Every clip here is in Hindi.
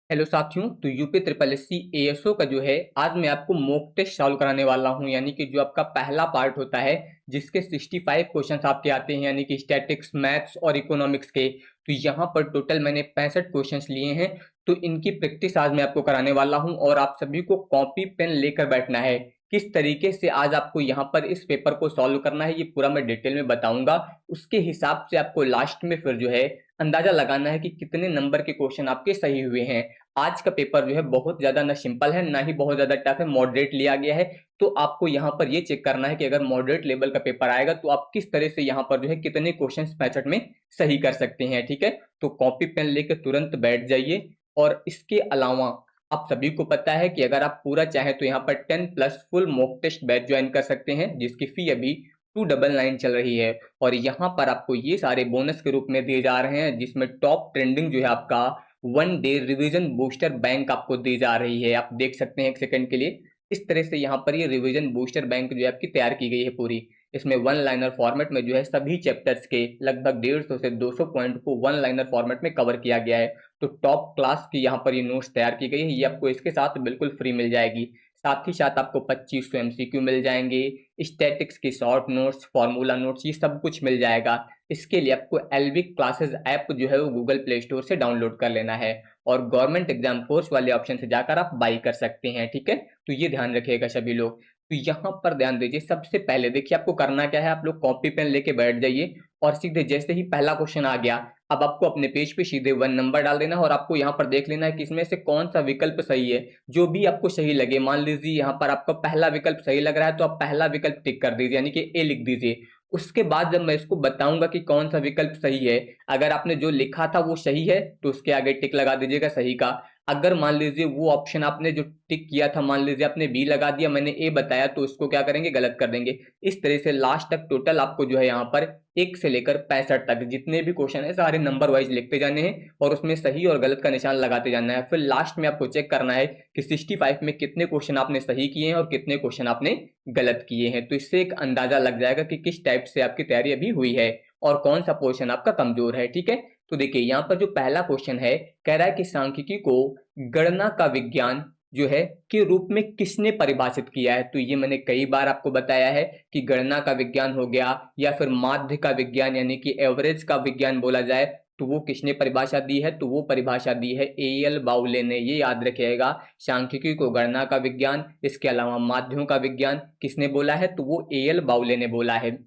हेलो साथियों, तो UP triple S C ASO का जो है आज मैं आपको मॉक टेस्ट सॉल्व कराने वाला हूं। यानी कि जो आपका पहला पार्ट होता है जिसके 65 क्वेश्चंस आपके आते हैं, यानी कि स्टैटिक्स, मैथ्स और इकोनॉमिक्स के। तो यहाँ पर टोटल मैंने 65 क्वेश्चंस लिए हैं। तो इनकी प्रैक्टिस आज मैं आपको कराने वाला हूं और आप सभी को कॉपी पेन लेकर बैठना है। किस तरीके से आज आपको यहाँ पर इस पेपर को सॉल्व करना है ये पूरा मैं डिटेल में बताऊंगा। उसके हिसाब से आपको लास्ट में फिर जो है अंदाजा लगाना है कि कितने नंबर के क्वेश्चन आपके सही हुए हैं। आज का पेपर जो है बहुत ज्यादा ना सिंपल है ना ही बहुत ज्यादा टफ है, मॉडरेट लिया गया है। तो आपको यहाँ पर ये चेक करना है कि अगर मॉडरेट लेवल का पेपर आएगा तो आप किस तरह से यहाँ पर जो है कितने क्वेश्चन 65 में सही कर सकते हैं। ठीक है, तो कॉपी पेन लेकर तुरंत बैठ जाइए। और इसके अलावा आप सभी को पता है कि अगर आप पूरा चाहें तो यहाँ पर 10+ full mock test batch join कर सकते हैं, जिसकी फी अभी 299 चल रही है। और यहाँ पर आपको ये सारे बोनस के रूप में दिए जा रहे हैं, जिसमें टॉप ट्रेंडिंग जो है आपका 1 डे रिवीजन बूस्टर बैंक आपको दी जा रही है। आप देख सकते हैं एक सेकंड के लिए इस तरह से यहाँ पर ये रिवीजन बूस्टर बैंक जो है आपकी तैयार की गई है पूरी। इसमें वन लाइनर फॉर्मेट में जो है सभी चैप्टर्स के लगभग 150 से 200 पॉइंट को वन लाइनर फॉर्मेट में कवर किया गया है। तो टॉप क्लास की यहाँ पर ये नोट्स तैयार की गई है, ये आपको इसके साथ बिल्कुल फ्री मिल जाएगी। साथ ही साथ आपको 2500 एमसीक्यू मिल जाएंगे, स्टैटिक्स की शॉर्ट नोट्स, फॉर्मूला नोट्स, ये सब कुछ मिल जाएगा। इसके लिए आपको एलवी क्लासेस ऐप जो है वो गूगल प्ले स्टोर से डाउनलोड कर लेना है और गवर्नमेंट एग्जाम कोर्स वाले ऑप्शन से जाकर आप बाई कर सकते हैं। ठीक है, तो ये ध्यान रखिएगा सभी लोग। तो यहाँ पर ध्यान दीजिए, सबसे पहले देखिए आपको करना क्या है, आप लोग कॉपी पेन लेके बैठ जाइए और सीधे जैसे ही पहला क्वेश्चन आ गया, अब आपको अपने पेज पे सीधे 1 नंबर डाल देना है और आपको यहाँ पर देख लेना है कि इसमें से कौन सा विकल्प सही है। जो भी आपको सही लगे, मान लीजिए यहाँ पर आपका पहला विकल्प सही लग रहा है तो आप पहला विकल्प टिक कर दीजिए, यानी कि ए लिख दीजिए। उसके बाद जब मैं इसको बताऊंगा कि कौन सा विकल्प सही है, अगर आपने जो लिखा था वो सही है तो उसके आगे टिक लगा दीजिएगा सही का। अगर मान लीजिए वो ऑप्शन आपने जो टिक किया था, मान लीजिए आपने बी लगा दिया, मैंने ए बताया, तो उसको क्या करेंगे, गलत कर देंगे। इस तरह से लास्ट तक टोटल आपको जो है यहाँ पर 1 से लेकर 65 तक जितने भी क्वेश्चन है सारे नंबर वाइज लिखते जाने हैं और उसमें सही और गलत का निशान लगाते जाना है। फिर लास्ट में आपको चेक करना है कि 65 में कितने क्वेश्चन आपने सही किए हैं और कितने क्वेश्चन आपने गलत किए हैं। तो इससे एक अंदाजा लग जाएगा कि किस टाइप से आपकी तैयारी अभी हुई है और कौन सा पोर्शन आपका कमजोर है। ठीक है, तो देखिए यहाँ पर जो पहला क्वेश्चन है, कह रहा है कि सांख्यिकी को गणना का विज्ञान जो है के रूप में किसने परिभाषित किया है। तो ये मैंने कई बार आपको बताया है कि गणना का विज्ञान हो गया या फिर माध्य का विज्ञान यानी कि एवरेज का विज्ञान बोला जाए, तो वो किसने परिभाषा दी है, तो वो परिभाषा दी है एएल बाउले ने। ये याद रखिएगा, सांख्यिकी को गणना का विज्ञान, इसके अलावा माध्यों का विज्ञान किसने बोला है, तो वो एएल बाउले ने बोला है।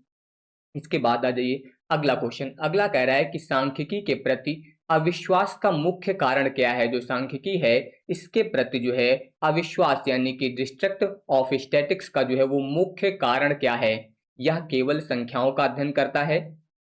इसके बाद आ जाइए अगला क्वेश्चन। अगला कह रहा है कि सांख्यिकी के प्रति अविश्वास का मुख्य कारण क्या है। जो सांख्यिकी है इसके प्रति जो है अविश्वास यानी कि डिस्ट्रक्ट ऑफ स्टैटिक्स का जो है वो मुख्य कारण क्या है। यह केवल संख्याओं का अध्ययन करता है।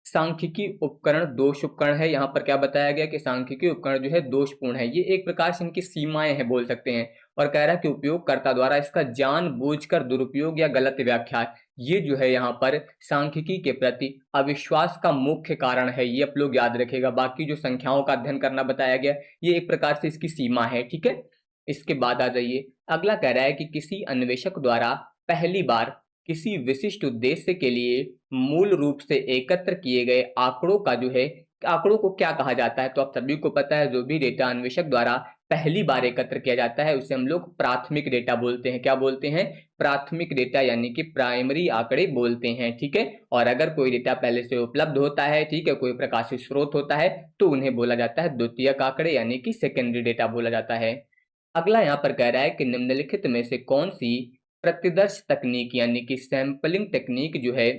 सांख्यिकी उपकरण दोष उपकरण है। यहाँ पर क्या बताया गया कि सांख्यिकी उपकरण जो है दोषपूर्ण है। ये एक प्रकार से इनकी सीमाएं हैं बोल सकते हैं। और कह रहा है कि उपयोगकर्ता द्वारा इसका जानबूझकर दुरुपयोग या गलत व्याख्या, ये जो है यहाँ पर सांख्यिकी के प्रति अविश्वास का मुख्य कारण है। ये आप लोग याद रखेगा। बाकी जो संख्याओं का अध्ययन करना बताया गया, ये एक प्रकार से इसकी सीमा है। ठीक है, इसके बाद आ जाइए अगला कह रहा है कि किसी अन्वेषक द्वारा पहली बार किसी विशिष्ट उद्देश्य के लिए मूल रूप से एकत्र किए गए आंकड़ों का जो है, आंकड़ों को क्या कहा जाता है। तो आप सभी को पता है, जो भी डेटा अन्वेषक द्वारा पहली बार एकत्र किया जाता है उसे हम लोग प्राथमिक डेटा बोलते हैं। क्या बोलते हैं, प्राथमिक डेटा यानी कि प्राइमरी आंकड़े बोलते हैं। ठीक है, और अगर कोई डेटा पहले से उपलब्ध होता है, ठीक है, कोई प्रकाशित स्रोत होता है, तो उन्हें बोला जाता है द्वितीयक आंकड़े यानी कि सेकेंडरी डेटा बोला जाता है। अगला यहाँ पर कह रहा है कि निम्नलिखित में से कौन सी प्रतिदर्श तकनीक यानी कि सैंपलिंग टेक्निक जो है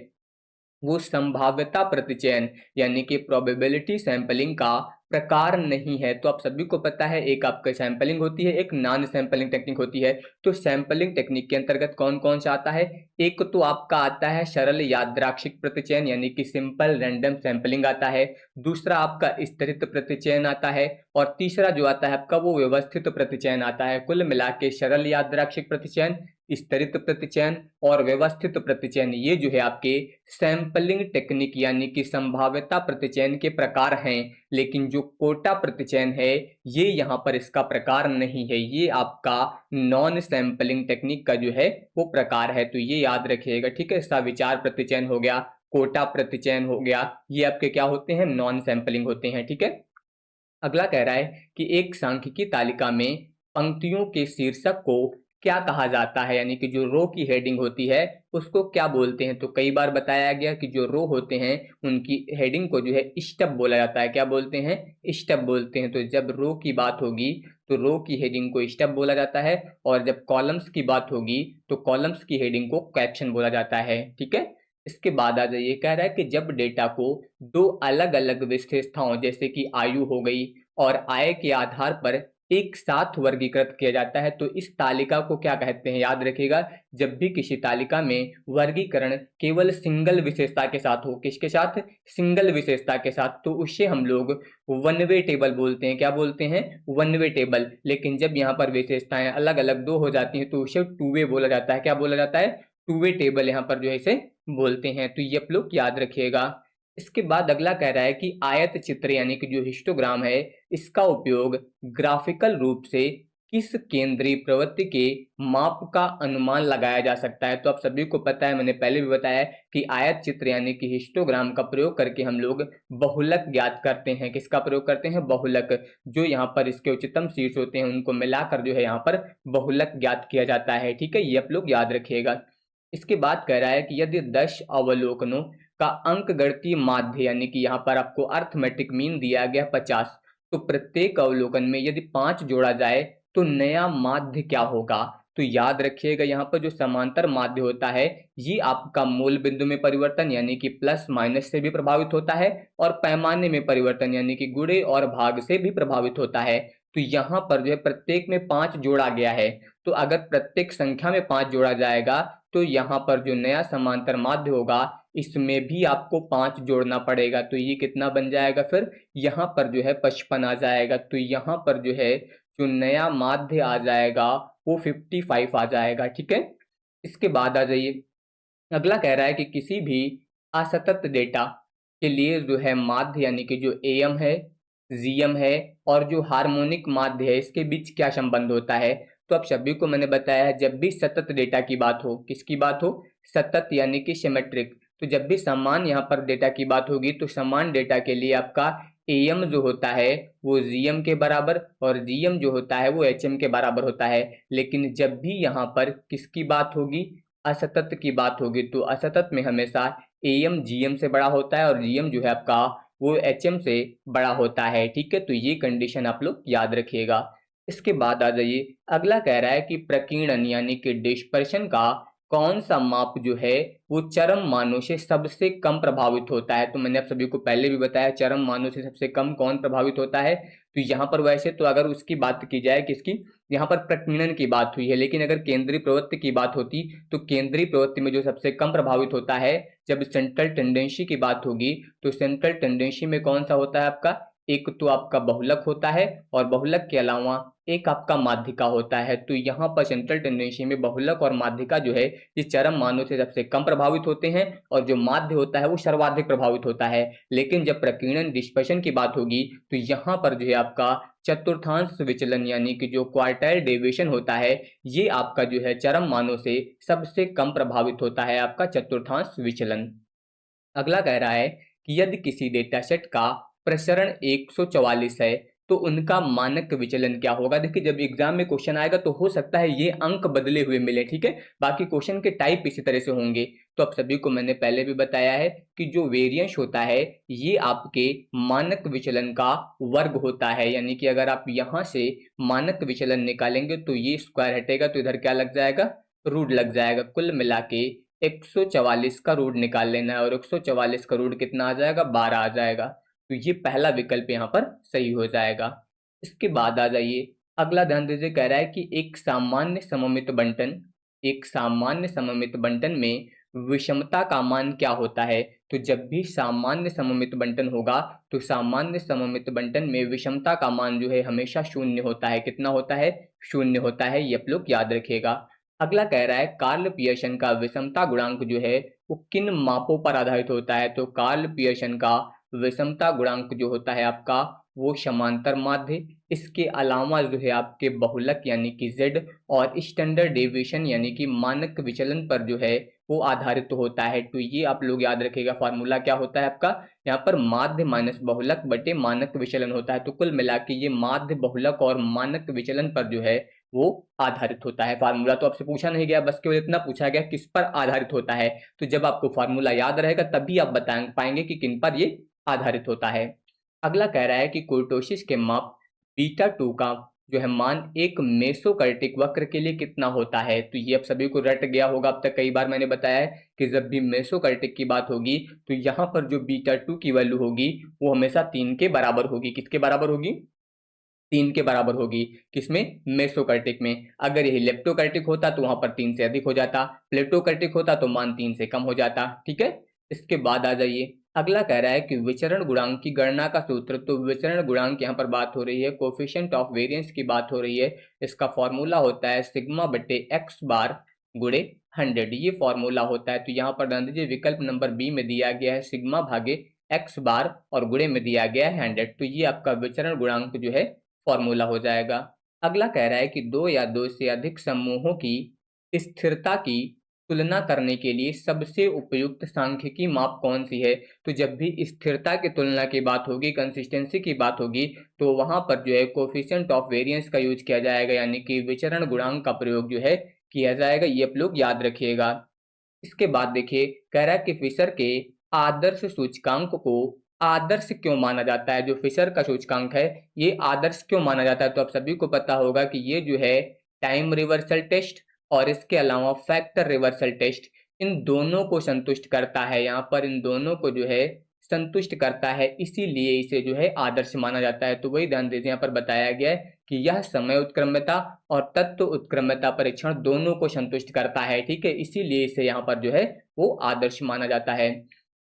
वो संभाव्यता प्रतिचयन यानी कि प्रोबेबिलिटी सैंपलिंग का प्रकार नहीं है। तो आप सभी को पता है, एक आपका सैंपलिंग होती है, एक नॉन सैंपलिंग टेक्निक होती है। तो सैंपलिंग टेक्निक के अंतर्गत कौन कौन सा आता है, एक तो आपका आता है सरल यादृच्छिक प्रतिचयन यानी कि सिंपल रैंडम सैंपलिंग आता है। दूसरा आपका स्तरित प्रतिचयन आता है और तीसरा जो आता है आपका वो व्यवस्थित प्रतिचयन आता है। कुल मिला के सरल यादृच्छिक प्रतिचयन, स्तरित प्रतिचयन और व्यवस्थित प्रतिचयन, ये जो है आपके सैंपलिंग टेक्निक यानी कि संभाव्यता प्रतिचयन के प्रकार हैं। लेकिन जो कोटा प्रतिचयन है ये यहाँ पर इसका प्रकार नहीं है, ये आपका नॉन सैंपलिंग टेक्निक का जो है वो प्रकार है। तो ये याद रखिएगा। ठीक है, सविचार प्रतिचयन हो गया, कोटा प्रतिचयन हो गया, ये आपके क्या होते हैं, नॉन सैंपलिंग होते हैं। ठीक है, अगला कह रहा है कि एक सांख्यिकी तालिका में पंक्तियों के शीर्षक को क्या कहा जाता है, यानी कि जो रो की हेडिंग होती है उसको क्या बोलते हैं। तो कई बार बताया गया कि जो रो होते हैं उनकी हेडिंग को जो है स्टब बोला जाता है। क्या बोलते हैं? स्टब बोलते हैं। तो जब रो की बात होगी तो रो की हेडिंग को स्टब बोला जाता है, और जब कॉलम्स की बात होगी तो कॉलम्स की हेडिंग को कैप्शन बोला जाता है। ठीक है। इसके बाद आ जाइए, कह रहा है कि जब डेटा को दो अलग अलग विशेषताओं जैसे कि आयु हो गई और आय के आधार पर एक साथ वर्गीकृत किया जाता है तो इस तालिका को क्या कहते हैं। याद रखिएगा, जब भी किसी तालिका में वर्गीकरण केवल सिंगल विशेषता के साथ हो, किसके साथ? सिंगल विशेषता के साथ, तो उसे हम लोग वन वे टेबल बोलते हैं। क्या बोलते हैं? One way table. लेकिन जब यहाँ पर विशेषताएं अलग अलग दो हो जाती हैं तो उसे टू वे बोला जाता है। क्या बोला जाता है? टू वे टेबल यहाँ पर जो है इसे बोलते हैं। तो ये आप लोग याद रखिएगा। इसके बाद अगला कह रहा है कि आयत चित्र यानी कि जो हिस्टोग्राम है इसका उपयोग ग्राफिकल रूप से किस केंद्रीय प्रवृत्ति के माप का अनुमान लगाया जा सकता है। तो आप सभी को पता है, मैंने पहले भी बताया कि आयत चित्र यानी कि हिस्टोग्राम का प्रयोग करके हम लोग बहुलक ज्ञात करते हैं। किसका प्रयोग करते हैं? बहुलक। जो यहाँ पर इसके उच्चतम शीर्ष होते हैं उनको मिलाकर जो है यहाँ पर बहुलक ज्ञात किया जाता है। ठीक है, ये आप लोग याद रखिएगा। इसके बाद कह रहा है कि यदि 10 अवलोकनों का अंक गणितीय माध्य यानी कि यहाँ पर आपको अर्थमेटिक मीन दिया गया 50, तो प्रत्येक अवलोकन में यदि 5 जोड़ा जाए तो नया माध्य क्या होगा। तो याद रखिएगा, यहाँ पर जो समांतर माध्य होता है ये आपका मूल बिंदु में परिवर्तन यानी कि प्लस माइनस से भी प्रभावित होता है, और पैमाने में परिवर्तन यानी कि गुणे और भाग से भी प्रभावित होता है। तो यहाँ पर जो है प्रत्येक में 5 जोड़ा गया है, तो अगर प्रत्येक संख्या में 5 जोड़ा जाएगा तो यहाँ पर जो नया समांतर माध्य होगा इसमें भी आपको 5 जोड़ना पड़ेगा। तो ये कितना बन जाएगा? फिर यहाँ पर जो है 55 आ जाएगा। तो यहाँ पर जो है जो नया माध्य आ जाएगा वो 55 आ जाएगा। ठीक है। इसके बाद आ जाइए, अगला कह रहा है कि किसी भी असतत डेटा के लिए जो है माध्य यानी कि जो एम है, जीएम है और जो हार्मोनिक माध्य है इसके बीच क्या संबंध होता है। तो आप सभी को मैंने बताया है, जब भी सतत डेटा की बात हो, किसकी बात हो? सतत यानी कि सिमेट्रिक। तो जब भी समान यहाँ पर डेटा की बात होगी तो समान डेटा के लिए आपका एम जो होता है वो जीएम के बराबर और जीएम जो होता है वो एचएम के बराबर होता है। लेकिन जब भी यहाँ पर किसकी बात होगी? असतत की बात होगी, तो असतत में हमेशा एम जीएम से बड़ा होता है और जीएम जो है आपका वो एचएम से बड़ा होता है। ठीक है, तो ये कंडीशन आप लोग याद रखिएगा। इसके बाद आ जाइए, अगला कह रहा है कि प्रकीर्णन यानी कि डिस्पर्शन का कौन सा माप जो है वो चरम मानों से सबसे कम प्रभावित होता है। तो मैंने आप सभी को पहले भी बताया चरम मानों से सबसे कम कौन प्रभावित होता है। तो यहाँ पर वैसे तो अगर उसकी बात की जाए, किसकी? यहाँ पर प्रकीर्णन की बात हुई है, लेकिन अगर केंद्रीय प्रवृत्ति की बात होती तो केंद्रीय प्रवृत्ति में जो सबसे कम प्रभावित होता है, जब सेंट्रल टेंडेंसी की बात होगी तो सेंट्रल टेंडेंसी में कौन सा होता है आपका? एक तो आपका बहुलक होता है और बहुलक के अलावा एक आपका माध्यिका होता है। तो यहाँ पर सेंट्रल टेंडेंसी में बहुलक और माध्यिका जो है ये चरम मानों से सबसे कम प्रभावित होते हैं और जो माध्य होता है वो सर्वाधिक प्रभावित होता है। लेकिन जब प्रकीर्णन डिस्पर्शन की बात होगी तो यहाँ पर जो है आपका चतुर्थांश विचलन यानी कि जो क्वार्टाइल डेविएशन होता है ये आपका जो है चरम मानों से सबसे कम प्रभावित होता है, आपका चतुर्थांश विचलन। अगला कह रहा है कि यदि किसी डेटा सेट का प्रसरण 144 है तो उनका मानक विचलन क्या होगा। देखिए, जब एग्जाम में क्वेश्चन आएगा तो हो सकता है ये अंक बदले हुए मिले। ठीक है, बाकी क्वेश्चन के टाइप इसी तरह से होंगे। तो आप सभी को मैंने पहले भी बताया है कि जो वेरिएंस होता है ये आपके मानक विचलन का वर्ग होता है, यानी कि अगर आप यहाँ से मानक विचलन निकालेंगे तो ये स्क्वायर हटेगा तो इधर क्या लग जाएगा? रूट लग जाएगा। कुल मिला के 144 का रूट निकाल लेना है और 144 का रूट कितना आ जाएगा? 12 आ जाएगा। तो ये पहला विकल्प यहाँ पर सही हो जाएगा। इसके बाद आ जाइए, अगला ध्यान दीजिए, कह रहा है कि एक सामान्य सममित बंटन में विषमता का मान क्या होता है। तो जब भी सामान्य सममित बंटन होगा तो सामान्य सममित बंटन में विषमता का मान जो है हमेशा शून्य होता है। कितना होता है? शून्य होता है, ये आप लोग याद रखिएगा। अगला कह रहा है कार्ल पियर्सन का विषमता गुणांक जो है वो किन मापों पर आधारित होता है। तो कार्ल पियर्सन का विषमता गुणांक जो होता है आपका वो समांतर माध्य, इसके अलावा जो है आपके बहुलक यानी कि z और स्टैंडर्ड डेविएशन यानी कि मानक विचलन पर जो है वो आधारित होता है। तो ये आप लोग याद रखिएगा, फार्मूला क्या होता है आपका, यहाँ पर माध्य माइनस बहुलक बटे मानक विचलन होता है। तो कुल मिला के ये माध्य बहुलक और मानक विचलन पर जो है वो आधारित होता है। फार्मूला तो आपसे पूछा नहीं गया, बस केवल इतना पूछा गया किस पर आधारित होता है। तो जब आपको फार्मूला याद रहेगा तभी आप बता पाएंगे कि किन पर ये आधारित होता है। अगला कह रहा है कि कुर्टोसिस के माप बीटा 2 का जो है मान एक मेसोकर्टिक वक्र के लिए कितना होता है। तो ये अब सभी को रट गया होगा, अब तक कई बार मैंने बताया है कि जब भी मेसोकर्टिक की बात होगी तो यहाँ पर जो बीटा 2 की वैल्यू होगी वो हमेशा 3 के बराबर होगी। किसके बराबर होगी, 3 के बराबर होगी। किसमें, मेसोकर्टिक में। अगर यही लेप्टोकर्टिक होता तो वहां पर 3 से अधिक हो जाता, प्लेटोकर्टिक होता तो मान 3 से कम हो जाता। ठीक है, इसके बाद आ जाइए, अगला कह रहा है कि विचरण गुणांक की गणना का सूत्र। तो विचरण गुणांक यहाँ पर बात हो रही है, कोफिशिएंट ऑफ वेरिएंस की बात हो रही है। इसका फॉर्मूला होता है सिग्मा बटे एक्स बार गुणे 100, ये फॉर्मूला होता है। तो यहाँ पर ध्यान दीजिए, विकल्प नंबर बी में दिया गया है सिग्मा भागे एक्स बार और गुणे में दिया गया है 100। तो ये आपका विचरण गुणांक जो है फॉर्मूला हो जाएगा। अगला कह रहा है कि दो या दो से अधिक समूहों की स्थिरता की तुलना करने के लिए सबसे उपयुक्त सांख्यिकी माप कौन सी है। तो जब भी स्थिरता की तुलना की बात होगी, कंसिस्टेंसी की बात होगी, तो वहां पर जो है कोफिशिएंट ऑफ वेरिएंस का यूज किया जाएगा, यानी कि विचरण गुणांक का प्रयोग जो है किया जाएगा। ये आप लोग याद रखिएगा। इसके बाद देखिए, कह रहा है कि फिशर के आदर्श सूचकांक को आदर्श क्यों माना जाता है। जो फिशर का सूचकांक है ये आदर्श क्यों माना जाता है। तो आप सभी को पता होगा कि ये जो है टाइम रिवर्सल टेस्ट और इसके अलावा फैक्टर रिवर्सल टेस्ट, इन दोनों को संतुष्ट करता है। यहाँ पर इन दोनों को जो है संतुष्ट करता है, इसीलिए इसे जो है आदर्श माना जाता है। तो वही ध्यान दीजिए, यहाँ पर बताया गया है कि यह समय उत्क्रम्यता और तत्व उत्क्रम्यता परीक्षण दोनों को संतुष्ट करता है। ठीक है, इसीलिए इसे यहाँ पर जो है वो आदर्श माना जाता है।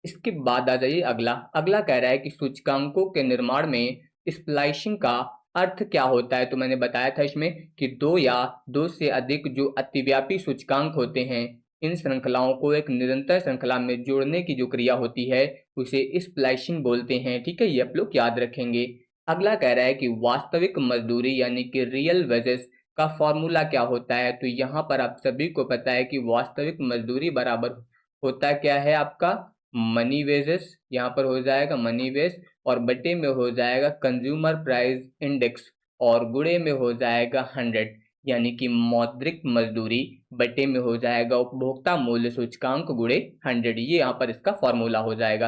इसके बाद आ जाइए, अगला अगला कह रहा है कि सूचकांकों के निर्माण में स्प्लाइशिंग का अर्थ क्या होता है। तो मैंने बताया था इसमें कि दो या दो से अधिक जो अतिव्यापी सूचकांक होते हैं, इन श्रृंखलाओं को एक निरंतर श्रृंखला में जोड़ने की जो क्रिया होती है उसे स्प्लाइशिंग बोलते हैं। ठीक है, ये आप लोग याद रखेंगे। अगला कह रहा है कि वास्तविक मजदूरी यानी कि रियल वेजेस का फॉर्मूला क्या होता है। तो यहाँ पर आप सभी को पता है कि वास्तविक मजदूरी बराबर होता क्या है आपका, मनी वेजेस, यहाँ पर हो जाएगा मनी वेज और बटे में हो जाएगा कंज्यूमर प्राइस इंडेक्स और गुणे में हो जाएगा 100, यानी कि मौद्रिक मजदूरी बटे में हो जाएगा उपभोक्ता मूल्य सूचकांक गुणे 100। ये यहाँ पर इसका फॉर्मूला हो जाएगा।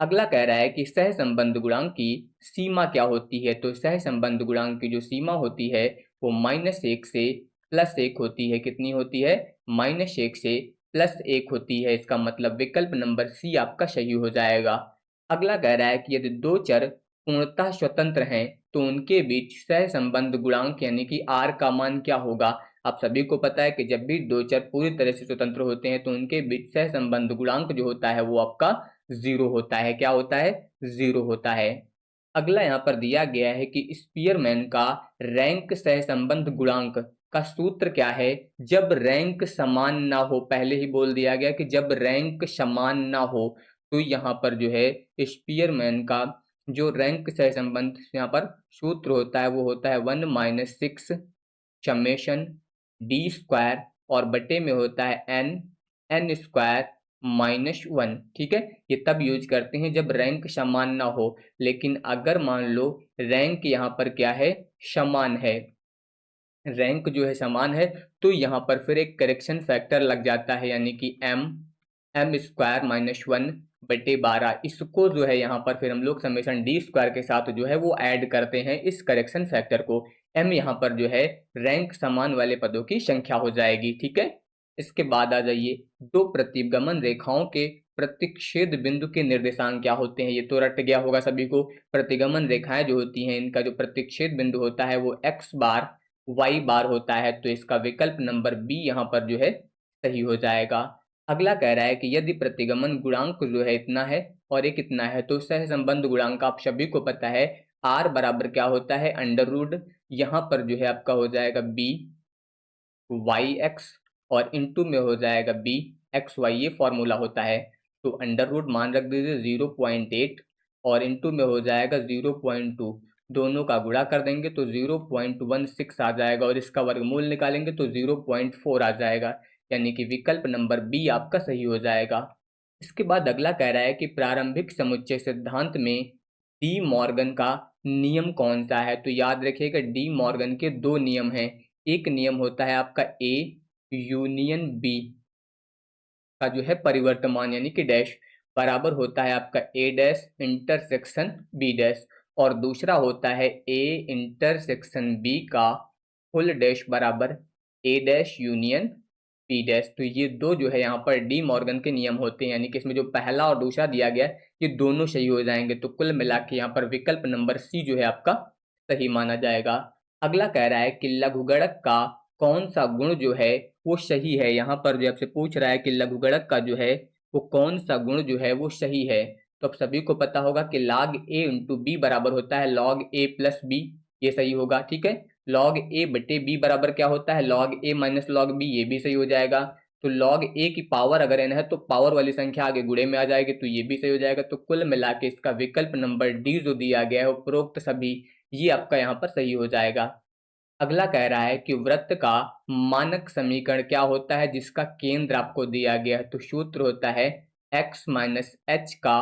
अगला कह रहा है कि सहसंबंध गुणांक की सीमा क्या होती है। तो सहसंबंध गुणांक की जो सीमा होती है वो -1 से +1 होती है। कितनी होती है, -1 से +1 होती है। इसका मतलब विकल्प नंबर सी आपका सही हो जाएगा। अगला कह रहा है कि यदि दो चर पूर्णतः स्वतंत्र हैं तो उनके बीच सहसंबंध गुणांक यानी कि आर का मान क्या होगा। आप सभी को पता है कि जब भी दो चर पूरी तरह से स्वतंत्र होते हैं तो उनके बीच सहसंबंध गुणांक जो होता है वो आपका 0 होता है। क्या होता है, 0 होता है। अगला यहाँ पर दिया गया है कि स्पीयरमैन का रैंक सहसंबंध गुणांक का सूत्र क्या है जब रैंक समान ना हो। पहले ही बोल दिया गया कि जब रैंक समान ना हो, तो यहाँ पर जो है स्पीयरमैन का जो रैंक सहसंबंध यहाँ पर सूत्र होता है वो होता है 1 - 6 समेशन डी स्क्वायर और बटे में होता है एन स्क्वायर -1। ठीक है, ये तब यूज करते हैं जब रैंक समान ना हो। लेकिन अगर मान लो रैंक यहाँ पर क्या है, समान है, रैंक जो है समान है, तो यहाँ पर फिर एक करेक्शन फैक्टर लग जाता है, यानी कि एम स्क्वायर -1 बटे 12। इसको जो है यहाँ पर फिर हम लोग समेशन डी स्क्वायर के साथ जो है वो ऐड करते हैं इस करेक्शन फैक्टर को। एम यहाँ पर जो है रैंक समान वाले पदों की संख्या हो जाएगी। ठीक है, इसके बाद आ जाइए, दो प्रतिगमन रेखाओं के प्रतिच्छेद बिंदु के निर्देशांक क्या होते हैं। ये तो रट गया होगा सभी को। प्रतिगमन रेखाएं जो होती हैं इनका जो प्रतिच्छेद बिंदु होता है वो एक्स बार वाई बार होता है। तो इसका विकल्प नंबर बी यहाँ पर जो है सही हो जाएगा। अगला कह रहा है कि यदि प्रतिगमन गुणांक जो है इतना है और एक इतना है तो सहसंबंध गुणांक आप सभी को पता है आर बराबर क्या होता है, अंडर रूट, यहाँ पर जो है आपका हो जाएगा बी वाई एक्स और इंटू में हो जाएगा बी एक्स वाई, ये फॉर्मूला होता है। तो अंडर रूट मान रख दीजिए 0.8 और इनटू में हो जाएगा 0.2, दोनों का गुणा कर देंगे तो 0.16 आ जाएगा और इसका वर्गमूल निकालेंगे तो 0.4 आ जाएगा, यानी कि विकल्प नंबर बी आपका सही हो जाएगा। इसके बाद अगला कह रहा है कि प्रारंभिक समुच्चय सिद्धांत में डी मॉर्गन का नियम कौन सा है। तो याद रखिएगा डी मॉर्गन के दो नियम हैं। एक नियम होता है आपका ए यूनियन बी का जो है परिवर्तमान यानी कि डैश बराबर होता है आपका ए डैश इंटरसेक्शन बी डैश, और दूसरा होता है ए इंटरसेक्शन बी का फुल डैश बराबर ए डैश यूनियन बी डैश। तो ये दो जो है यहाँ पर डी मॉर्गन के नियम होते हैं, यानी कि इसमें जो पहला और दूसरा दिया गया ये दोनों सही हो जाएंगे। तो कुल मिला के यहाँ पर विकल्प नंबर सी जो है आपका सही माना जाएगा। अगला कह रहा है कि लघुगणक का कौन सा गुण जो है वो सही है। यहाँ पर जो आपसे पूछ रहा है कि लघुगणक का जो है वो कौन सा गुण जो है वो सही है। तो आप सभी को पता होगा कि log a इंटू बी बराबर होता है log a प्लस बी, ये सही होगा। ठीक है, log a बटे b बराबर क्या होता है log a minus log b, ये भी सही हो जाएगा। तो log a की पावर अगर n है तो पावर वाली संख्या आगे गुणे में आ जाएगी, तो ये भी सही हो जाएगा। तो कुल मिला के इसका विकल्प नंबर डी जो दिया गया है उपरोक्त सभी ये आपका यहाँ पर सही हो जाएगा। अगला कह रहा है कि वृत्त का मानक समीकरण क्या होता है जिसका केंद्र आपको दिया गया है। तो सूत्र होता है x माइनस एच का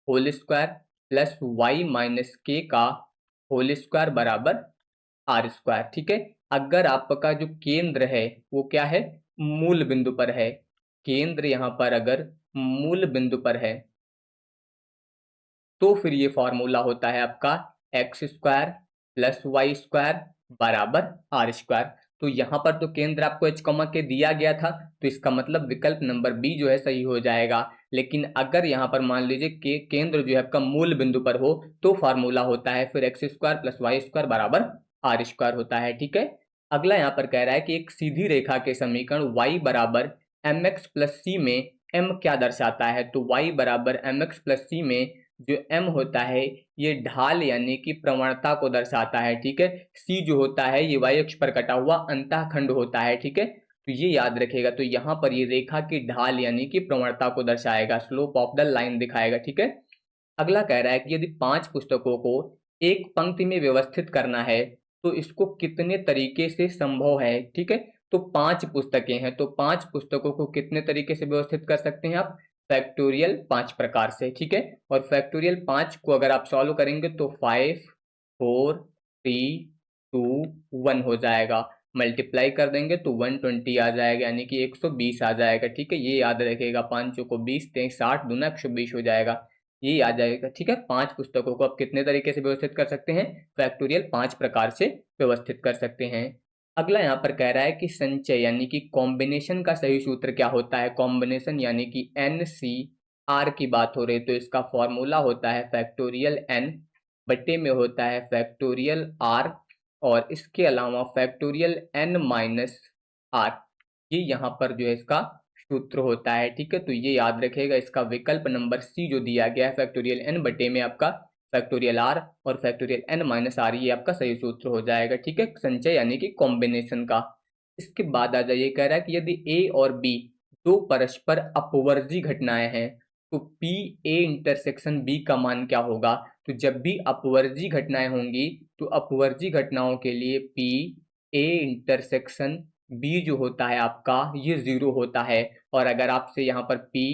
whole square plus y minus k का होल स्क्वायर बराबर आर स्क्वायर। ठीक है, अगर आपका जो केंद्र है वो क्या है, मूल बिंदु पर है, केंद्र यहाँ पर अगर मूल बिंदु पर है तो फिर ये फॉर्मूला होता है आपका x square plus y square बराबर आर स्क्वायर। तो यहाँ पर तो केंद्र आपको एच कॉमा के दिया गया था, तो इसका मतलब विकल्प नंबर बी जो है सही हो जाएगा। लेकिन अगर यहाँ पर मान लीजिए कि केंद्र जो है आपका मूल बिंदु पर हो तो फॉर्मूला होता है फिर x square plus y square बराबर आर स्क्वायर होता है। ठीक है, अगला यहाँ पर कह रहा है कि एक सीधी रेखा के समीकरण y बराबर एम एक्स प्लस सी में m क्या दर्शाता है। तो y बराबर एम एक्स प्लस सी में जो m होता है ये ढाल यानी कि प्रवणता को दर्शाता है। ठीक है, c जो होता है ये y अक्ष पर कटा हुआ अंतःखंड होता है। ठीक है, तो ये याद रखेगा। तो यहाँ पर ये रेखा की ढाल यानी कि प्रवणता को दर्शाएगा, स्लोप ऑफ द लाइन दिखाएगा। ठीक है, अगला कह रहा है कि यदि 5 पुस्तकों को एक पंक्ति में व्यवस्थित करना है तो इसको कितने तरीके से संभव है। ठीक है, तो 5 पुस्तकें हैं तो 5 पुस्तकों को कितने तरीके से व्यवस्थित कर सकते हैं आप, फैक्टोरियल 5 प्रकार से। ठीक है, और फैक्टोरियल 5 को अगर आप सॉल्व करेंगे तो 5 4 3 2 1 हो जाएगा, मल्टीप्लाई कर देंगे तो 120 आ जाएगा यानी कि 120 आ जाएगा। ठीक है, ये याद रखेगा, 5 को 20 60 दूना 120 हो जाएगा, ये आ जाएगा। ठीक है, 5 पुस्तकों को आप कितने तरीके से व्यवस्थित कर सकते हैं, फैक्टोरियल 5 प्रकार से व्यवस्थित कर सकते हैं। अगला यहाँ पर कह रहा है कि संचय यानी कि कॉम्बिनेशन का सही सूत्र क्या होता है। कॉम्बिनेशन यानी कि NCR की बात हो रही है तो इसका फॉर्मूला होता है फैक्टोरियल n बटे में होता है फैक्टोरियल r, और इसके अलावा फैक्टोरियल n माइनस r, ये यहाँ पर जो है इसका सूत्र होता है। ठीक है, तो ये याद रखेगा। इसका विकल्प नंबर सी जो दिया गया है फैक्टोरियल n बटे में आपका फैक्टोरियल r और फैक्टोरियल n माइनस r, ये आपका सही सूत्र हो जाएगा। ठीक है, संचय यानी कि कॉम्बिनेशन का। इसके बाद आ जाइए, कह रहा है कि यदि a और b दो परस्पर अपवर्जी घटनाएं हैं तो p a इंटरसेक्शन b का मान क्या होगा। तो जब भी अपवर्जी घटनाएं होंगी तो अपवर्जी घटनाओं के लिए p a इंटरसेक्शन बी जो होता है आपका ये 0 होता है, और अगर आपसे यहाँ पर पी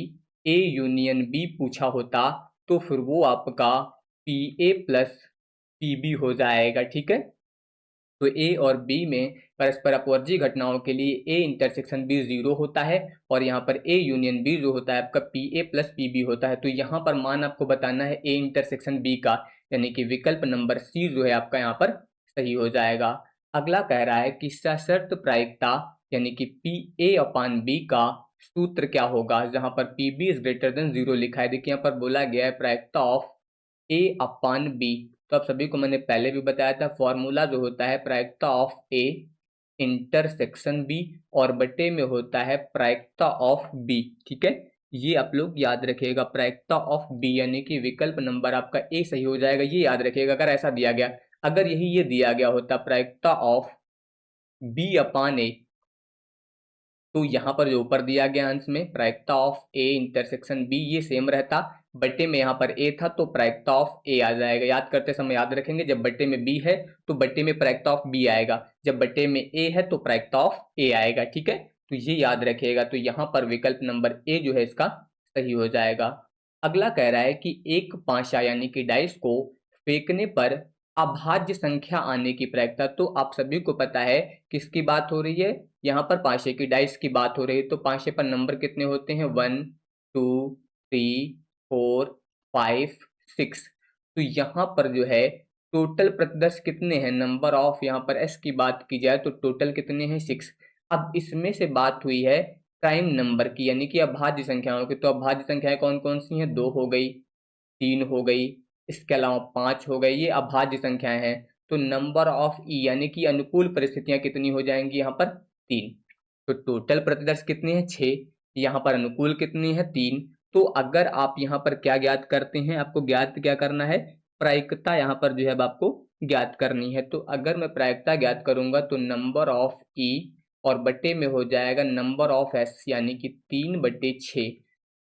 ए यूनियन बी पूछा होता तो फिर वो आपका P A plus P B हो जाएगा। ठीक है, तो ए और बी में परस्पर अपवर्जी घटनाओं के लिए ए इंटरसेक्शन बी 0 होता है, और यहाँ पर ए यूनियन बी जो होता है आपका P A plus P B होता है। तो यहाँ पर मान आपको बताना है ए इंटरसेक्शन बी का, यानी कि विकल्प नंबर सी जो है आपका यहाँ पर सही हो जाएगा। अगला कह रहा है कि सशर्त प्रायिकता यानी कि पी ए अपान बी का सूत्र क्या होगा, जहां पर P B is greater than 0 लिखा है। देखिए यहाँ पर बोला गया है प्रायिकता ऑफ ए अपान बी, तो आप सभी को मैंने पहले भी बताया था फॉर्मूला जो होता है प्रायिकता ऑफ ए इंटरसेक्शन बी और बटे में होता है प्रायिकता ऑफ बी। ठीक है, ये आप लोग याद रखिएगा, प्रायिकता ऑफ बी यानी कि विकल्प नंबर आपका ए सही हो जाएगा। ये याद रखिएगा, अगर ऐसा दिया गया, अगर यही ये दिया गया होता प्रायिकता ऑफ बी अपान ए, तो यहाँ पर जो ऊपर दिया गया अंश में प्रायिकता ऑफ ए इंटरसेक्शन बी ये सेम रहता, बट्टे में यहाँ पर ए था तो प्रायिकता ऑफ ए आ जाएगा। याद करते समय याद रखेंगे, जब बट्टे में बी है तो बट्टे में प्रायिकता ऑफ बी आएगा, जब बट्टे में ए है तो प्रायिकता ऑफ ए आएगा। ठीक है, तो ये याद रखिएगा। तो यहाँ पर विकल्प नंबर ए जो है इसका सही हो जाएगा। अगला कह रहा है कि एक पाशा यानी कि डाइस को फेंकने पर अभाज्य संख्या आने की प्रायिकता। तो आप सभी को पता है किसकी बात हो रही है, यहाँ पर पाशे की डाइस की बात हो रही है। तो पाशे पर नंबर कितने होते हैं, 1 2 3 4 5 6। तो यहाँ पर जो है टोटल प्रतिदर्श कितने हैं, नंबर ऑफ यहाँ पर एस की बात की जाए तो टोटल कितने हैं, 6। अब इसमें से बात हुई है प्राइम नंबर की यानी कि अभाज्य संख्याओं की। तो अभाज्य संख्याएं कौन कौन सी हैं, 2 हो गई, 3 हो गई, इसके अलावा 5 हो गई, ये अभाज्य संख्याएं हैं। तो नंबर ऑफ ई यानी कि अनुकूल परिस्थितियां कितनी हो जाएंगी, यहाँ पर 3। तो टोटल प्रतिदर्श कितने हैं, 6, यहाँ पर अनुकूल कितनी है, 3। तो अगर आप यहाँ पर क्या ज्ञात करते हैं, आपको ज्ञात क्या करना है, प्रायिकता यहाँ पर जो है अब आपको ज्ञात करनी है। तो अगर मैं प्रायिकता ज्ञात करूंगा तो नंबर ऑफ ई और बट्टे में हो जाएगा नंबर ऑफ एस यानी कि 3/6।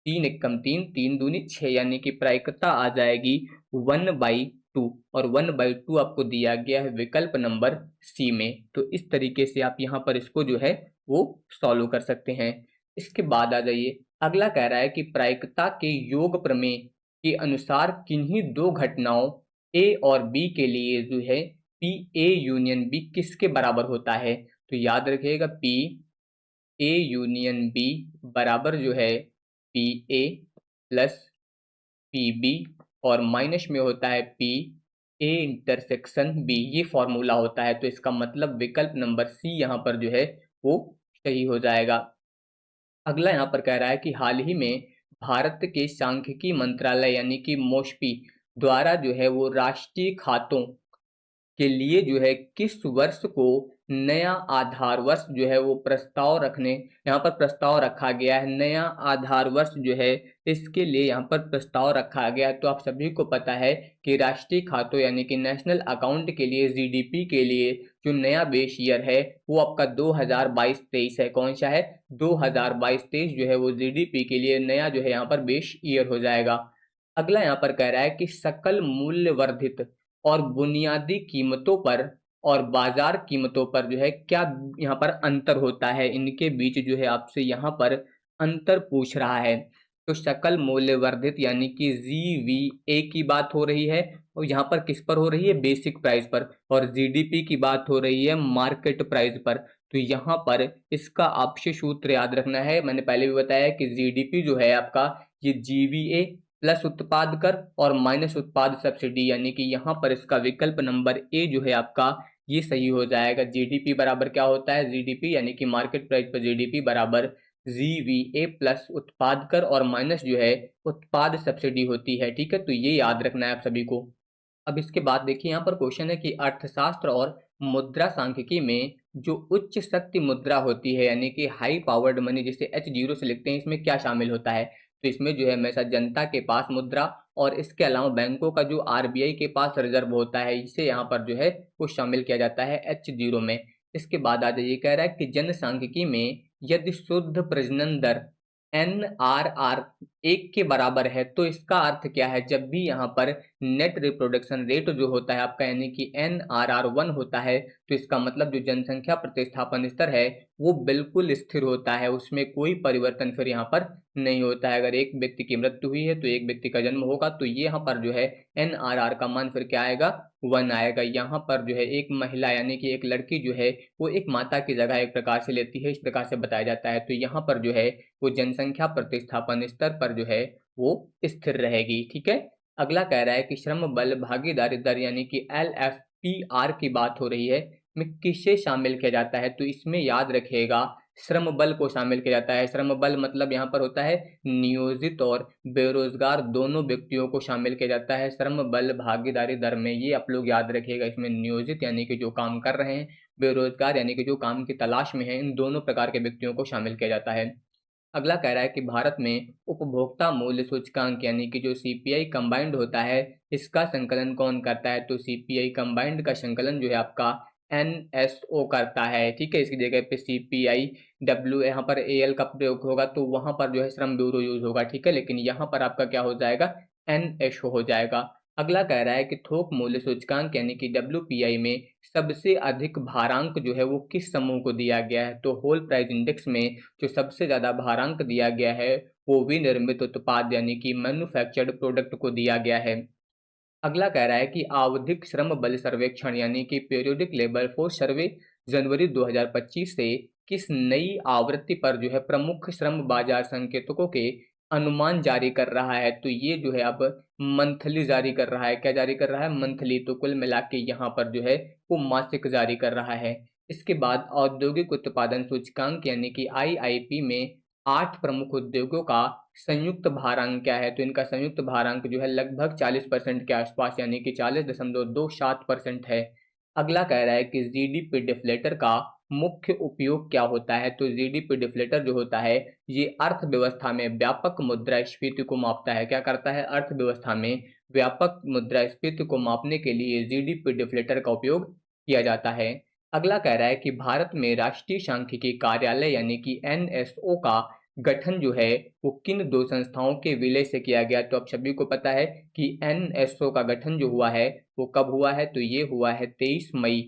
3 एकम 3, 3 दूनी 6 यानी कि प्रायिकता आ जाएगी 1/2 और 1/2 आपको दिया गया है विकल्प नंबर सी में। तो इस तरीके से आप यहाँ पर इसको जो है वो सॉल्व कर सकते हैं। इसके बाद आ जाइए, अगला कह रहा है कि प्रायिकता के योग प्रमेय के अनुसार किन्हीं दो घटनाओं ए और बी के लिए जो है पी ए यूनियन बी किसके बराबर होता है। तो याद रखिएगा पी ए यूनियन बी बराबर जो है P A plus P B और माइनस में होता है पी ए इंटरसेक्शन बी, ये फॉर्मूला होता है। तो इसका मतलब विकल्प नंबर सी यहाँ पर जो है वो सही हो जाएगा। अगला यहाँ पर कह रहा है कि हाल ही में भारत के सांख्यिकी मंत्रालय यानी कि मोस्पी द्वारा जो है वो राष्ट्रीय खातों के लिए जो है किस वर्ष को नया आधार वर्ष जो है वो प्रस्ताव रखने, यहाँ पर प्रस्ताव रखा गया है। नया आधार वर्ष जो है इसके लिए यहाँ पर प्रस्ताव रखा गया है। तो आप सभी को पता है कि राष्ट्रीय खातों यानी कि नेशनल अकाउंट के लिए जीडीपी के लिए जो नया बेस ईयर है वो आपका 2022-23 है। कौन सा है, 2022-23 जो है वो जीडीपी के लिए नया जो है यहाँ पर बेस ईयर हो जाएगा। अगला यहाँ पर कह रहा है कि सकल मूल्य वर्धित और बुनियादी कीमतों पर और बाजार कीमतों पर जो है क्या यहाँ पर अंतर होता है, इनके बीच जो है आपसे यहाँ पर अंतर पूछ रहा है। तो सकल मूल्य वर्धित यानी कि जीवीए की बात हो रही है और यहाँ पर किस पर हो रही है, बेसिक प्राइस पर, और जीडीपी की बात हो रही है मार्केट प्राइस पर। तो यहाँ पर इसका आपसे सूत्र याद रखना है, मैंने पहले भी बताया कि जीडीपी जो है आपका ये जीवीए प्लस उत्पाद कर और माइनस उत्पाद सब्सिडी यानी कि यहाँ पर इसका विकल्प नंबर ए जो है आपका ये सही हो जाएगा। जीडीपी बराबर क्या होता है, जीडीपी यानी कि मार्केट प्राइस पर जीडीपी बराबर जीवीए प्लस उत्पाद कर और माइनस जो है उत्पाद सब्सिडी होती है। ठीक है, तो ये याद रखना है आप सभी को। अब इसके बाद देखिए यहाँ पर क्वेश्चन है कि अर्थशास्त्र और मुद्रा सांख्यिकी में जो उच्च शक्ति मुद्रा होती है यानी कि हाई पावर्ड मनी जिसे H0 से लिखते हैं, इसमें क्या शामिल होता है। तो इसमें जो है हमेशा जनता के पास मुद्रा और इसके अलावा बैंकों का जो आरबीआई के पास रिजर्व होता है इसे यहाँ पर जो है वो शामिल किया जाता है H0 में। इसके बाद आ जाइए, कह रहा है कि जनसांख्यिकी में यदि शुद्ध प्रजनन दर NRR 1 के बराबर है तो इसका अर्थ क्या है, जब भी यहाँ पर नेट रिप्रोडक्शन रेट जो होता है आपका यानी कि NRR 1 होता है तो इसका मतलब जो जनसंख्या प्रतिस्थापन स्तर है वो बिल्कुल स्थिर होता है, उसमें कोई परिवर्तन फिर यहाँ पर नहीं होता है। अगर एक व्यक्ति की मृत्यु हुई है तो एक व्यक्ति का जन्म होगा तो ये यहाँ पर जो है NRR का मान फिर क्या आएगा, 1 आएगा। यहाँ पर जो है एक महिला यानी कि एक लड़की जो है वो एक माता की जगह एक प्रकार से लेती है, इस प्रकार से बताया जाता है। तो यहाँ पर जो है वो जनसंख्या प्रतिस्थापन स्तर पर जो है वो स्थिर रहेगी। ठीक है, अगला कह रहा है कि श्रम बल भागीदारी दर यानी कि LFPR की बात हो रही है में किसे शामिल किया जाता है। तो इसमें याद रखिएगा श्रम बल को शामिल किया जाता है। श्रम बल मतलब यहाँ पर होता है नियोजित और बेरोजगार दोनों व्यक्तियों को शामिल किया जाता है श्रम बल भागीदारी दर में। ये आप लोग याद रखिएगा, इसमें नियोजित यानी कि जो काम कर रहे हैं, बेरोजगार यानी कि जो काम की तलाश में है, इन दोनों प्रकार के व्यक्तियों को शामिल किया जाता है। अगला कह रहा है कि भारत में उपभोक्ता मूल्य सूचकांक यानी कि जो सीपीआई कंबाइंड होता है इसका संकलन कौन करता है। तो सीपीआई कंबाइंड का संकलन जो है आपका NSO करता है, ठीक है। इसकी जगह पे CPIW यहाँ पर AL का प्रयोग होगा तो वहां पर जो है श्रम ब्यूरो यूज होगा, ठीक है। लेकिन यहाँ पर आपका क्या हो जाएगा, NSO हो जाएगा। अगला कह रहा है कि थोक मूल्य सूचकांक यानी कि WPI में सबसे अधिक भारांक जो है वो किस समूह को दिया गया है। तो होल प्राइस इंडेक्स में जो सबसे ज्यादा भारांक दिया गया है वो विनिर्मित उत्पाद यानी कि मैन्युफैक्चर्ड प्रोडक्ट को दिया गया है। अगला कह रहा है कि आवधिक श्रम बल सर्वेक्षण यानी कि पीरियोडिक लेबर फोर्स सर्वे जनवरी 2025 से किस नई आवृत्ति पर जो है प्रमुख श्रम बाजार संकेतकों के अनुमान जारी कर रहा है। तो ये जो है अब मंथली जारी कर रहा है। क्या जारी कर रहा है, मंथली। तो कुल मिला के यहाँ पर जो है वो मासिक जारी कर रहा है। इसके बाद औद्योगिक उत्पादन सूचकांक यानी कि IIP में 8 प्रमुख उद्योगों का संयुक्त भारांक क्या है। तो इनका संयुक्त भारांक जो है लगभग 40% के आसपास यानी कि 40.27% है। अगला कह रहा है कि जीडीपी डिफ्लेटर का मुख्य उपयोग क्या होता है। तो जीडीपी डिफ्लेटर जो होता है ये अर्थव्यवस्था में व्यापक मुद्रास्फीति को मापता है। क्या करता है, अर्थव्यवस्था में व्यापक मुद्रास्फीति को मापने के लिए जीडीपी डिफ्लेटर का उपयोग किया जाता है। अगला कह रहा है कि भारत में राष्ट्रीय सांख्यिकी कार्यालय यानी कि NSO का गठन जो है वो किन दो संस्थाओं के विलय से किया गया। तो आप सभी को पता है कि NSO का गठन जो हुआ है वो कब हुआ है। तो ये हुआ है 23 मई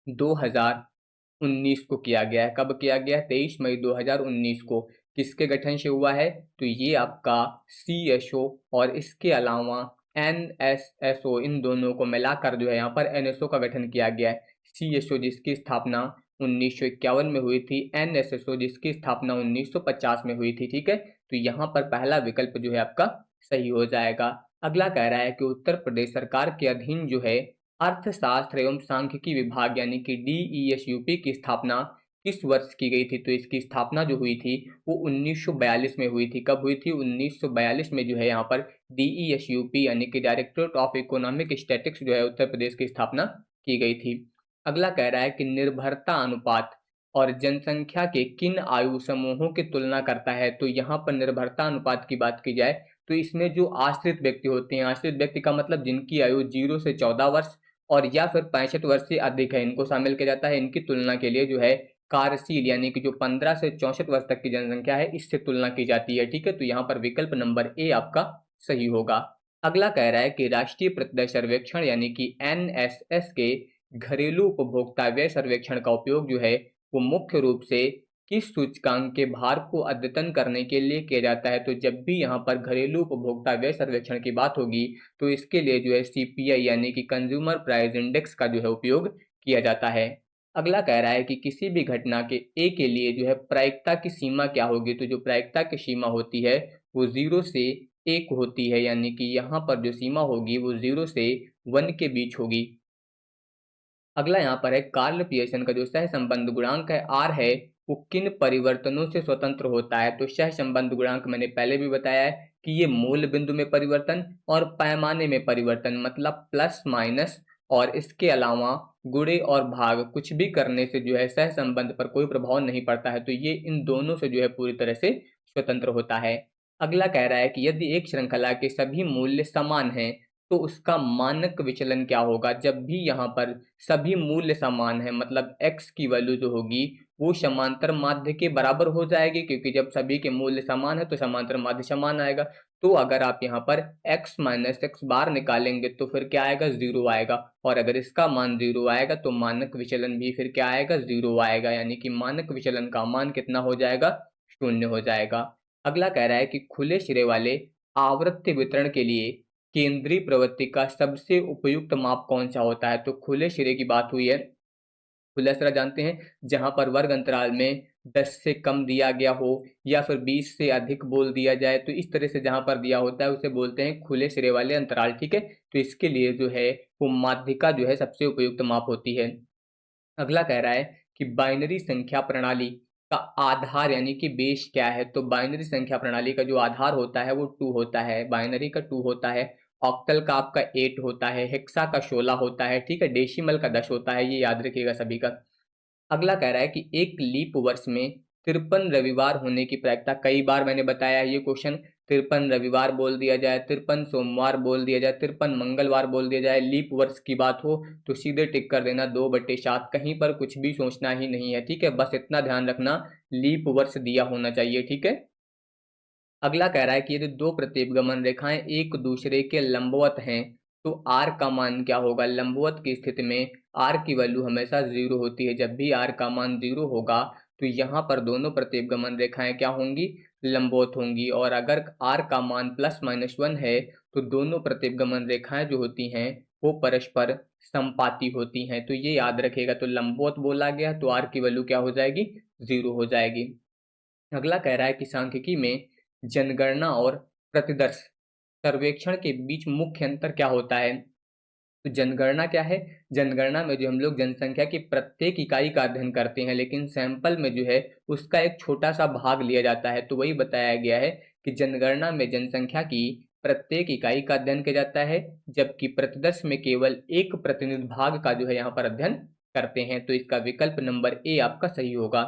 2019 को किया गया है। कब किया गया, 23 मई 2019 को। किसके गठन से हुआ है, तो ये आपका CSO और इसके अलावा NSSO, इन दोनों को मिलाकर जो है यहाँ पर NSO का गठन किया गया है। CSO जिसकी स्थापना 1951 में हुई थी, NSSO जिसकी स्थापना 1950 में हुई थी, ठीक है। तो यहाँ पर पहला विकल्प जो है आपका सही हो जाएगा। अगला कह रहा है कि उत्तर प्रदेश सरकार के अधीन जो है अर्थशास्त्र एवं सांख्यिकी विभाग यानी कि DESUP की स्थापना किस वर्ष की गई थी। तो इसकी स्थापना जो हुई थी वो 1942 में हुई थी। कब हुई थी, 1942 में जो है यहाँ पर DESUP यानी कि डायरेक्टरेट ऑफ इकोनॉमिक स्टैटिस्टिक्स जो है उत्तर प्रदेश की स्थापना की गई थी। अगला कह रहा है कि निर्भरता अनुपात और जनसंख्या के किन आयु समूहों की तुलना करता है। तो यहाँ पर निर्भरता अनुपात की बात की जाए तो इसमें जो आश्रित व्यक्ति होते हैं, आश्रित व्यक्ति का मतलब जिनकी आयु 0 से 14 वर्ष और या फिर 65 वर्ष से अधिक है, इनको शामिल किया जाता है। इनकी तुलना के लिए जो है कार्यशील यानी कि जो 15 से 64 वर्ष तक की जनसंख्या है इससे तुलना की जाती है, ठीक है। तो यहाँ पर विकल्प नंबर ए आपका सही होगा। अगला कह रहा है कि राष्ट्रीय प्रतिदय सर्वेक्षण यानी कि NSS के घरेलू उपभोक्ता व्यय सर्वेक्षण का उपयोग जो है वो मुख्य रूप से किस सूचकांक के भार को अद्यतन करने के लिए किया जाता है। तो जब भी यहाँ पर घरेलू उपभोक्ता व्यय सर्वेक्षण की बात होगी तो इसके लिए जो है CPI यानी कि कंज्यूमर प्राइस इंडेक्स का जो है उपयोग किया जाता है। अगला कह रहा है कि किसी भी घटना के ए के लिए जो है प्रायिकता की सीमा क्या होगी। तो जो प्रायिकता की सीमा होती है वो 0 से 1 होती है यानी कि यहाँ पर जो सीमा होगी वो 0 से 1 के बीच होगी। अगला यहाँ पर है कार्ल पियर्सन का जो सहसंबंध गुणांक है R है वो किन परिवर्तनों से स्वतंत्र होता है। तो सहसंबंध गुणांक मैंने पहले भी बताया है कि ये मूल बिंदु में परिवर्तन और पैमाने में परिवर्तन मतलब प्लस माइनस और इसके अलावा गुणे और भाग कुछ भी करने से जो है सहसंबंध पर कोई प्रभाव नहीं पड़ता है। तो ये इन दोनों से जो है पूरी तरह से स्वतंत्र होता है। अगला कह रहा है कि यदि एक श्रृंखला के सभी मूल्य समान हैं तो उसका मानक विचलन क्या होगा। जब भी यहाँ पर सभी मूल्य समान है मतलब x की वैल्यू जो होगी वो समांतर माध्य के बराबर हो जाएगी, क्योंकि जब सभी के मूल्य समान है तो समांतर माध्य समान आएगा। तो अगर आप यहाँ पर x माइनस एक्स बार निकालेंगे तो फिर क्या आएगा, 0 आएगा। और अगर इसका मान 0 आएगा तो मानक विचलन भी फिर क्या आएगा, 0 आएगा। यानी कि मानक विचलन का मान कितना हो जाएगा, 0 हो जाएगा। अगला कह रहा है कि खुले सिरे वाले आवृत्ति वितरण के लिए केंद्रीय प्रवृत्ति का सबसे उपयुक्त माप कौन सा होता है। तो खुले सिरे की बात हुई है। खुला सिरा जानते हैं जहां पर वर्ग अंतराल में 10 से कम दिया गया हो या फिर 20 से अधिक बोल दिया जाए, तो इस तरह से जहां पर दिया होता है उसे बोलते हैं खुले सिरे वाले अंतराल, ठीक है। तो इसके लिए जो है वो माध्यिका जो है सबसे उपयुक्त माप होती है। अगला कह रहा है कि बाइनरी संख्या प्रणाली का आधार यानी कि बेस क्या है। तो बाइनरी संख्या प्रणाली का जो आधार होता है वो 2 होता है, बाइनरी का 2 होता है। ऑक्टल का आपका 8 होता है, हेक्सा का 16 होता है, ठीक है। डेसिमल का 10 होता है, ये याद रखिएगा सभी का। अगला कह रहा है कि एक लीप वर्ष में 53 रविवार होने की प्रायिकता, कई बार मैंने बताया ये क्वेश्चन, 53 रविवार बोल दिया जाए, 53 सोमवार बोल दिया जाए, 53 मंगलवार बोल दिया जाए, लीप वर्ष की बात हो तो सीधे टिक कर देना 2/7। कहीं पर कुछ भी सोचना ही नहीं है, ठीक है। बस इतना ध्यान रखना लीप वर्ष दिया होना चाहिए, ठीक है। अगला कह रहा है कि यदि दो प्रतिगमन रेखाएं एक दूसरे के लंबवत हैं तो आर का मान क्या होगा। लंबवत की स्थिति में आर की वैल्यू हमेशा 0 होती है। जब भी आर का मान 0 होगा तो यहाँ पर दोनों प्रतिगमन रेखाएं क्या होंगी, लंबवत होंगी। और अगर आर का मान +-1 है तो दोनों प्रतिगमन रेखाएं जो होती हैं वो परस्पर संपाती होती हैं। तो ये याद रखिएगा। तो लंबवत बोला गया तो आर की वैल्यू क्या हो जाएगी, 0 हो जाएगी। अगला कह रहा है कि सांख्यिकी में जनगणना और प्रतिदर्श सर्वेक्षण के बीच मुख्य अंतर क्या होता है। तो जनगणना क्या है, जनगणना में जो हम लोग जनसंख्या की प्रत्येक इकाई का अध्ययन करते हैं, लेकिन सैंपल में जो है उसका एक छोटा सा भाग लिया जाता है। तो वही बताया गया है कि जनगणना में जनसंख्या की प्रत्येक इकाई का अध्ययन किया जाता है, जबकि प्रतिदर्श में केवल एक प्रतिनिधि भाग का जो है यहाँ पर अध्ययन करते हैं। तो इसका विकल्प नंबर ए आपका सही होगा।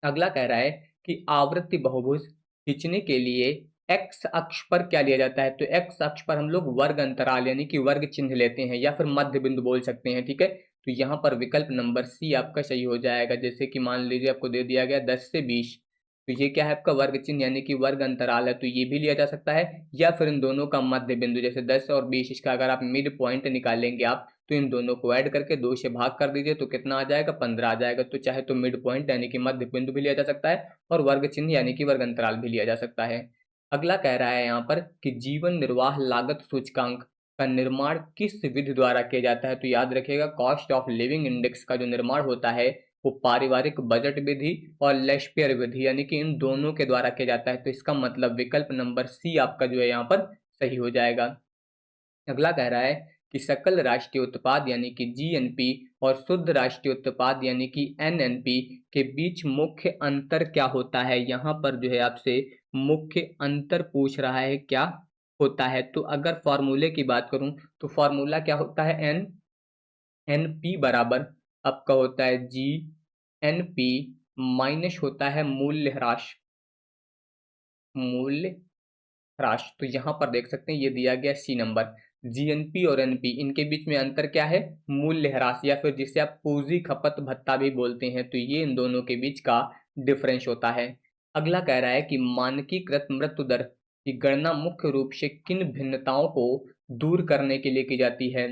अगला कह रहा है कि आवृत्ति बहुभुज खींचने के लिए एक्स अक्ष पर क्या लिया जाता है। तो एक्स अक्ष पर हम लोग वर्ग अंतराल यानी कि वर्ग चिन्ह लेते हैं या फिर मध्य बिंदु बोल सकते हैं, ठीक है। तो यहाँ पर विकल्प नंबर सी आपका सही हो जाएगा। जैसे कि मान लीजिए आपको दे दिया गया 10 से 20, तो ये क्या है आपका वर्ग चिन्ह यानी कि वर्ग अंतराल है, तो ये भी लिया जा सकता है। या फिर इन दोनों का मध्य बिंदु जैसे 10 और 20, इसका अगर आप मिड पॉइंट निकालेंगे आप, तो इन दोनों को ऐड करके 2 से भाग कर दीजिए तो कितना आ जाएगा, 15 आ जाएगा। तो चाहे तो मिड पॉइंट यानी कि मध्य बिंदु भी लिया जा सकता है और वर्ग चिन्ह यानी कि वर्ग अंतराल भी लिया जा सकता है। अगला कह रहा है यहाँ पर कि जीवन निर्वाह लागत सूचकांक का निर्माण किस विधि द्वारा किया जाता है। तो याद रखिएगा कॉस्ट ऑफ लिविंग इंडेक्स का जो निर्माण होता है वो पारिवारिक बजट विधि और लेशपेयर विधि यानी कि इन दोनों के द्वारा किया जाता है। तो इसका मतलब विकल्प नंबर सी आपका जो है यहाँ पर सही हो जाएगा। अगला कह रहा है कि सकल राष्ट्रीय उत्पाद यानी कि जीएनपी और शुद्ध राष्ट्रीय उत्पाद यानी कि एनएनपी के बीच मुख्य अंतर क्या होता है। यहाँ पर जो है आपसे मुख्य अंतर पूछ रहा है क्या होता है। तो अगर फॉर्मूले की बात करूं तो फॉर्मूला क्या होता है, एन पी बराबर आपका होता है जी एन पी माइनस होता है मूल्य ह्रास, मूल्य ह्रास। तो यहाँ पर देख सकते हैं ये दिया गया सी नंबर। जीएनपी और एनपी इनके बीच में अंतर क्या है, मूल्य ह्रास या फिर जिसे आप पूंजी खपत भत्ता भी बोलते हैं। तो ये इन दोनों के बीच का डिफरेंस होता है। अगला कह रहा है कि मानकीकृत मृत्यु दर की गणना मुख्य रूप से किन भिन्नताओं को दूर करने के लिए की जाती है।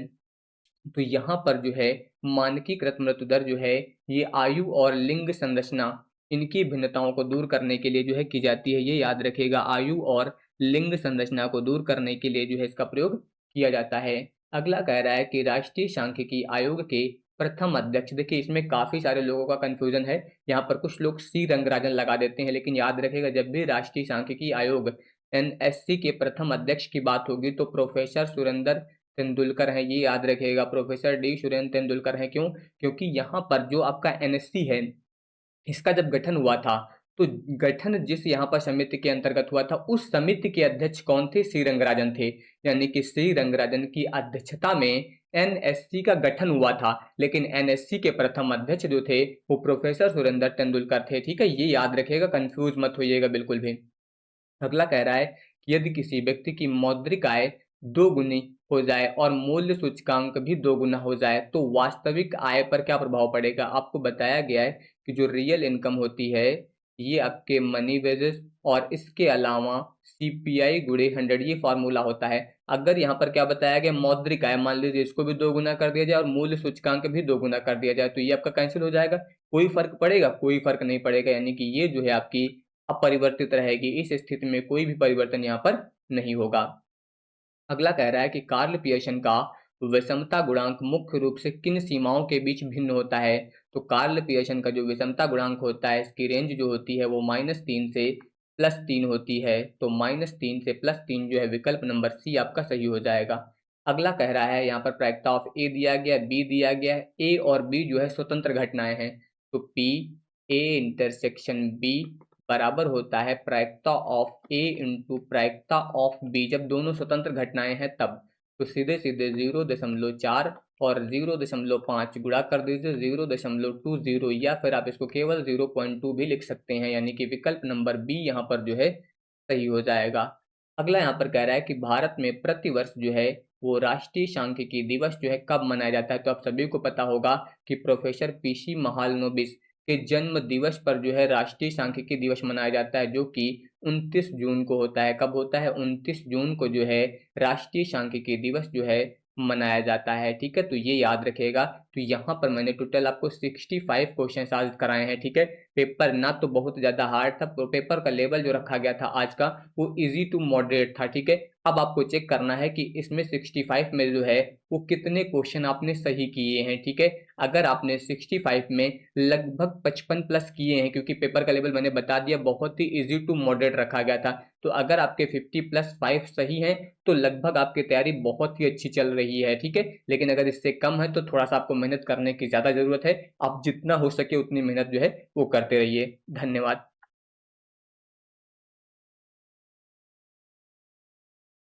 तो यहाँ पर जो है मानकीकृत मृत्यु दर जो है ये आयु और लिंग संरचना इनकी भिन्नताओं को दूर करने के लिए जो है की जाती है। ये याद रखिएगा, आयु और लिंग संरचना को दूर करने के लिए जो है इसका प्रयोग किया जाता है। अगला कह रहा है कि राष्ट्रीय सांख्यिकी आयोग के प्रथम अध्यक्ष, देखिए इसमें काफी सारे लोगों का कंफ्यूजन है। यहाँ पर कुछ लोग सी रंगराजन लगा देते हैं, लेकिन याद रखिएगा जब भी राष्ट्रीय सांख्यिकी आयोग एनएससी के प्रथम अध्यक्ष की बात होगी तो प्रोफेसर सुरेंद्र तेंदुलकर हैं। ये याद रखिएगा, प्रोफेसर डी सुरेंद्र तेंदुलकर हैं। क्यों, क्योंकि यहाँ पर जो आपका एनएससी है इसका जब गठन हुआ था तो गठन जिस यहाँ पर समिति के अंतर्गत हुआ था उस समिति के अध्यक्ष कौन थे, सी रंगराजन थे। यानी कि सी रंगराजन की अध्यक्षता में एनएससी का गठन हुआ था, लेकिन एनएससी के प्रथम अध्यक्ष जो थे वो प्रोफेसर सुरेंद्र तेंदुलकर थे, ठीक है। ये याद रखिएगा, कंफ्यूज मत होइएगा बिल्कुल भी। अगला कह रहा है कि यदि किसी व्यक्ति की मौद्रिक आय दोगुनी हो जाए और मूल्य सूचकांक भी दोगुना हो जाए तो वास्तविक आय पर क्या प्रभाव पड़ेगा। आपको बताया गया है कि जो रियल इनकम होती है ये आपके मनी वेजेस और इसके अलावा सीपीआई गुणे 100 ये फॉर्मूला होता है। अगर यहाँ पर क्या बताया गया, मौद्रिक आय मान लीजिए इसको भी दोगुना कर दिया जाए और मूल्य सूचकांक भी दोगुना कर दिया जाए तो ये आपका कैंसिल हो जाएगा। कोई फर्क पड़ेगा, कोई फर्क नहीं पड़ेगा। यानी कि ये जो है आपकी अपरिवर्तित रहेगी। इस स्थिति में कोई भी परिवर्तन यहाँ पर नहीं होगा। अगला कह रहा है कि कार्ल पियर्सन का विषमता गुणांक मुख्य रूप से किन सीमाओं के बीच भिन्न होता है। तो कार्ल पियर्सन का जो विषमता गुणांक होता है इसकी रेंज जो होती है वो -3 से +3 होती है। तो -3 से +3 जो है विकल्प नंबर सी आपका सही हो जाएगा। अगला कह रहा है यहाँ पर प्रायिकता ऑफ ए दिया गया, बी दिया गया है। ए और बी जो है स्वतंत्र घटनाएं हैं, तो पी ए इंटरसेक्शन बी बराबर होता है प्रायिकता ऑफ ए इंटू प्रायिकता ऑफ बी। जब दोनों स्वतंत्र घटनाएं हैं तब तो सीधे सीधे 0.4 और 0.5 गुणा कर दीजिए 0.20 या फिर आप इसको केवल 0.2 भी लिख सकते हैं। यानी कि विकल्प नंबर बी यहाँ पर जो है सही हो जाएगा। अगला यहाँ पर कह रहा है कि भारत में प्रतिवर्ष जो है वो राष्ट्रीय सांख्यिकी दिवस जो है कब मनाया जाता है। तो आप सभी को पता होगा कि प्रोफेसर पीसी महालनोबिस के जन्म दिवस पर जो है राष्ट्रीय सांख्यिकी दिवस मनाया जाता है, जो कि 29 जून को होता है। कब होता है? 29 जून को जो है राष्ट्रीय सांख्यिकी दिवस जो है मनाया जाता है। ठीक है, तो ये याद रखिएगा। तो यहाँ पर मैंने टोटल आपको 65 क्वेश्चन आज कराए हैं। ठीक है, पेपर ना तो बहुत ज्यादा हार्ड था, पेपर का लेवल जो रखा गया था आज का वो इजी टू मॉडरेट था। ठीक है, अब आपको चेक करना है कि इसमें 65 में जो है वो कितने क्वेश्चन आपने सही किए हैं। ठीक है, अगर आपने 65 में लगभग 55 प्लस किए हैं, क्योंकि पेपर का लेवल मैंने बता दिया बहुत ही इजी टू मॉडरेट रखा गया था, तो अगर आपके 50 प्लस 5 सही हैं तो लगभग आपकी तैयारी बहुत ही अच्छी चल रही है। ठीक है, लेकिन अगर इससे कम है तो थोड़ा सा आपको मेहनत करने की ज्यादा जरूरत है। आप जितना हो सके उतनी मेहनत जो है वो करते रहिए। धन्यवाद।